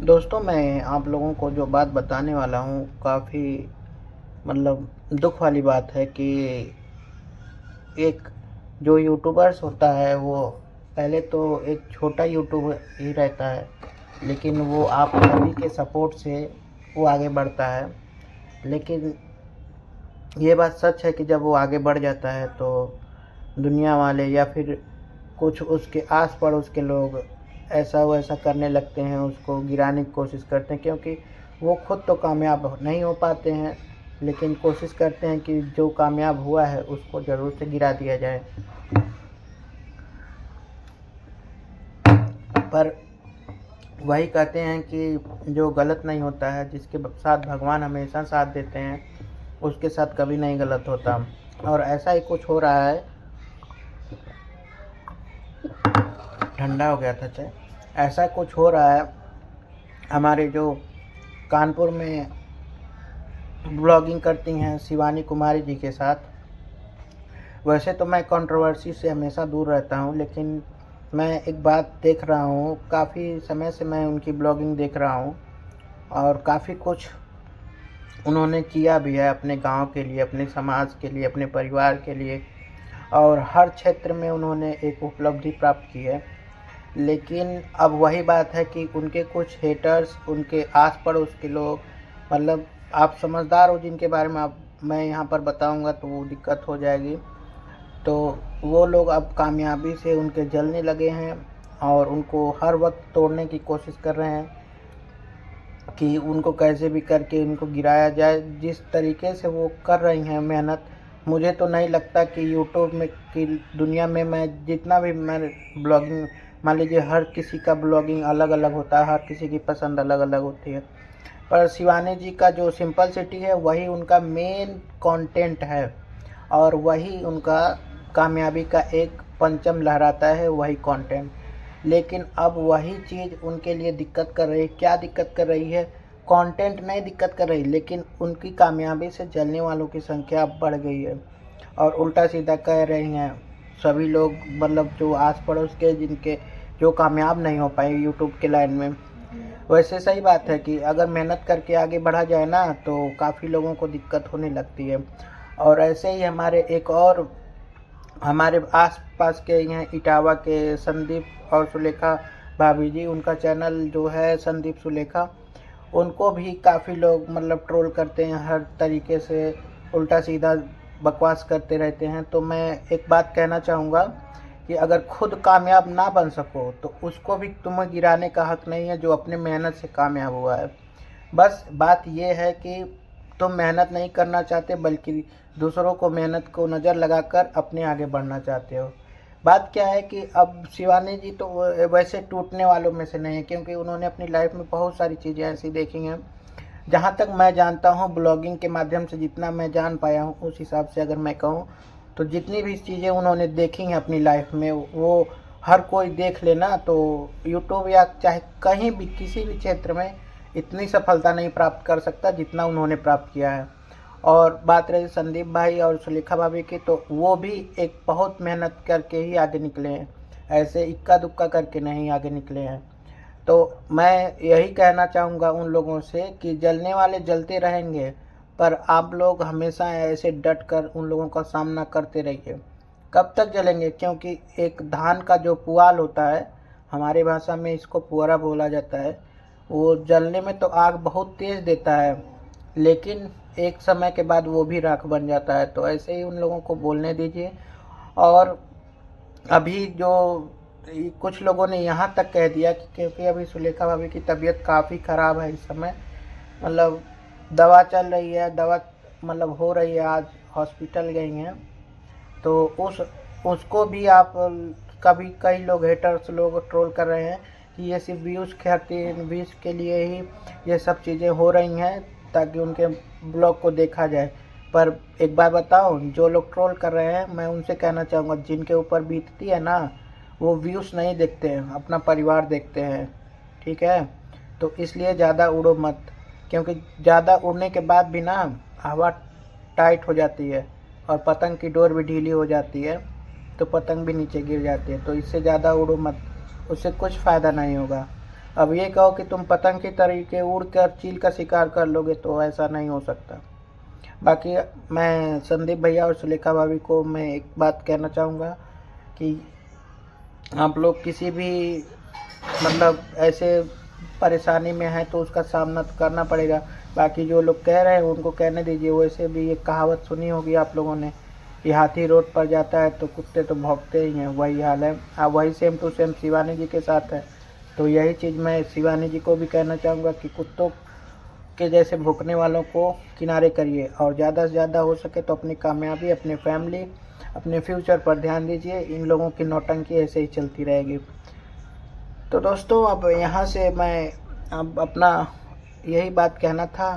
दोस्तों, मैं आप लोगों को जो बात बताने वाला हूँ काफ़ी दुख वाली बात है कि एक जो यूट्यूबर्स होता है वो पहले तो एक छोटा यूट्यूब ही रहता है, लेकिन वो आप सभी के सपोर्ट से वो आगे बढ़ता है। लेकिन ये बात सच है कि जब वो आगे बढ़ जाता है तो दुनिया वाले या फिर कुछ उसके आस पड़ोस के लोग ऐसा वैसा करने लगते हैं, उसको गिराने की कोशिश करते हैं, क्योंकि वो खुद तो कामयाब नहीं हो पाते हैं, लेकिन कोशिश करते हैं कि जो कामयाब हुआ है उसको ज़रूर से गिरा दिया जाए। पर वही कहते हैं कि जो गलत नहीं होता है, जिसके साथ भगवान हमेशा साथ देते हैं, उसके साथ कभी नहीं गलत होता। और ऐसा ही कुछ हो रहा है। ठंडा हो गया था चाय। ऐसा कुछ हो रहा है हमारे जो कानपुर में ब्लॉगिंग करती हैं शिवानी कुमारी जी के साथ। वैसे तो मैं कंट्रोवर्सी से हमेशा दूर रहता हूँ, लेकिन मैं एक बात देख रहा हूँ, काफ़ी समय से मैं उनकी ब्लॉगिंग देख रहा हूँ और काफ़ी कुछ उन्होंने किया भी है अपने गांव के लिए, अपने समाज के लिए, अपने परिवार के लिए, और हर क्षेत्र में उन्होंने एक उपलब्धि प्राप्त की है। लेकिन अब वही बात है कि उनके कुछ हेटर्स, उनके आस पड़ोस के लोग, आप समझदार हो जिनके बारे में आप मैं यहाँ पर बताऊँगा तो वो दिक्कत हो जाएगी। तो वो लोग अब कामयाबी से उनके जलने लगे हैं और उनको हर वक्त तोड़ने की कोशिश कर रहे हैं कि उनको कैसे भी करके उनको गिराया जाए। जिस तरीके से वो कर रही हैं मेहनत, मुझे तो नहीं लगता कि यूट्यूब में की दुनिया में मैं जितना भी मैं ब्लॉगिंग, मान लीजिए हर किसी का ब्लॉगिंग अलग अलग होता है, हर किसी की पसंद अलग अलग होती है, पर शिवानी जी का जो सिंपल सिटी है वही उनका मेन कंटेंट है और वही उनका कामयाबी का एक पंचम लहराता है, वही कंटेंट। लेकिन अब वही चीज़ उनके लिए दिक्कत कर रही है। क्या दिक्कत कर रही है? कंटेंट नहीं दिक्कत कर रही, लेकिन उनकी कामयाबी से जलने वालों की संख्या अब बढ़ गई है और उल्टा सीधा कह रही हैं सभी लोग, जो आस पड़ोस के जिनके जो कामयाब नहीं हो पाए यूट्यूब के लाइन में। वैसे सही बात है कि अगर मेहनत करके आगे बढ़ा जाए ना तो काफ़ी लोगों को दिक्कत होने लगती है। और ऐसे ही हमारे एक और हमारे आस-पास के यहाँ इटावा के संदीप और सुलेखा भाभी जी, उनका चैनल जो है संदीप सुलेखा, उनको भी काफ़ी लोग ट्रोल करते हैं, हर तरीके से उल्टा सीधा बकवास करते रहते हैं। तो मैं एक बात कहना चाहूँगा कि अगर खुद कामयाब ना बन सको तो उसको भी तुम्हें गिराने का हक नहीं है जो अपने मेहनत से कामयाब हुआ है। बस बात ये है कि तुम मेहनत नहीं करना चाहते, बल्कि दूसरों को मेहनत को नज़र लगाकर अपने आगे बढ़ना चाहते हो। बात क्या है कि अब शिवानी जी तो वैसे टूटने वालों में से नहीं है, क्योंकि उन्होंने अपनी लाइफ में बहुत सारी चीज़ें ऐसी देखी हैं। जहाँ तक मैं जानता हूँ, ब्लॉगिंग के माध्यम से जितना मैं जान पाया हूँ, उस हिसाब से अगर मैं कहूँ तो जितनी भी चीज़ें उन्होंने देखी हैं अपनी लाइफ में, वो हर कोई देख लेना तो यूट्यूब या चाहे कहीं भी किसी भी क्षेत्र में इतनी सफलता नहीं प्राप्त कर सकता जितना उन्होंने प्राप्त किया है। और बात रही संदीप भाई और सुलेखा भाभी की, तो वो भी एक बहुत मेहनत करके ही आगे निकले हैं, ऐसे इक्का दुक्का करके नहीं आगे निकले हैं। तो मैं यही कहना चाहूँगा उन लोगों से कि जलने वाले जलते रहेंगे, पर आप लोग हमेशा ऐसे डट कर उन लोगों का सामना करते रहिए। कब तक जलेंगे? क्योंकि एक धान का जो पुआल होता है, हमारी भाषा में इसको पुअरा बोला जाता है, वो जलने में तो आग बहुत तेज़ देता है, लेकिन एक समय के बाद वो भी राख बन जाता है। तो ऐसे ही उन लोगों को बोलने दीजिए। और अभी जो कुछ लोगों ने यहाँ तक कह दिया कि क्योंकि अभी सुलेखा भाभी की तबीयत काफ़ी ख़राब है इस समय, मतलब दवा चल रही है, दवा हो रही है, आज हॉस्पिटल गई हैं, तो उसको भी आप कभी कई लोग हेटर्स लोग ट्रोल कर रहे हैं कि ये सिर्फ व्यूज़ खातिर, व्यूज़ के लिए ही ये सब चीज़ें हो रही हैं ताकि उनके ब्लॉग को देखा जाए। पर एक बात बताऊं, जो लोग ट्रोल कर रहे हैं मैं उनसे कहना चाहूँगा, जिनके ऊपर बीतती है ना वो व्यूज़ नहीं देखते हैं, अपना परिवार देखते हैं, ठीक है? तो इसलिए ज़्यादा उड़ो मत, क्योंकि ज़्यादा उड़ने के बाद भी ना हवा टाइट हो जाती है और पतंग की डोर भी ढीली हो जाती है, तो पतंग भी नीचे गिर जाती है। तो इससे ज़्यादा उड़ो मत, उससे कुछ फ़ायदा नहीं होगा। अब ये कहो कि तुम पतंग की तरीके उड़ कर चील का शिकार कर लोगे, तो ऐसा नहीं हो सकता। बाकी मैं संदीप भैया और सुलेखा भाभी को मैं एक बात कहना चाहूँगा कि आप लोग किसी भी मतलब ऐसे परेशानी में हैं तो उसका सामना तो करना पड़ेगा। बाकी जो लोग कह रहे हैं उनको कहने दीजिए। वैसे भी एक कहावत सुनी होगी आप लोगों ने कि हाथी रोड पर जाता है तो कुत्ते तो भौंकते ही हैं, वही हाल है। वही सेम टू सेम शिवानी जी के साथ है। तो यही चीज़ मैं शिवानी जी को भी कहना चाहूँगा कि कुत्तों के जैसे भौंकने वालों को किनारे करिए और ज़्यादा से ज़्यादा हो सके तो अपनी कामयाबी, अपनी फैमिली, अपने फ्यूचर पर ध्यान दीजिए। इन लोगों की नौटंकी ऐसे ही चलती रहेगी। तो दोस्तों अब यहाँ से मैं अब अपना यही बात कहना था।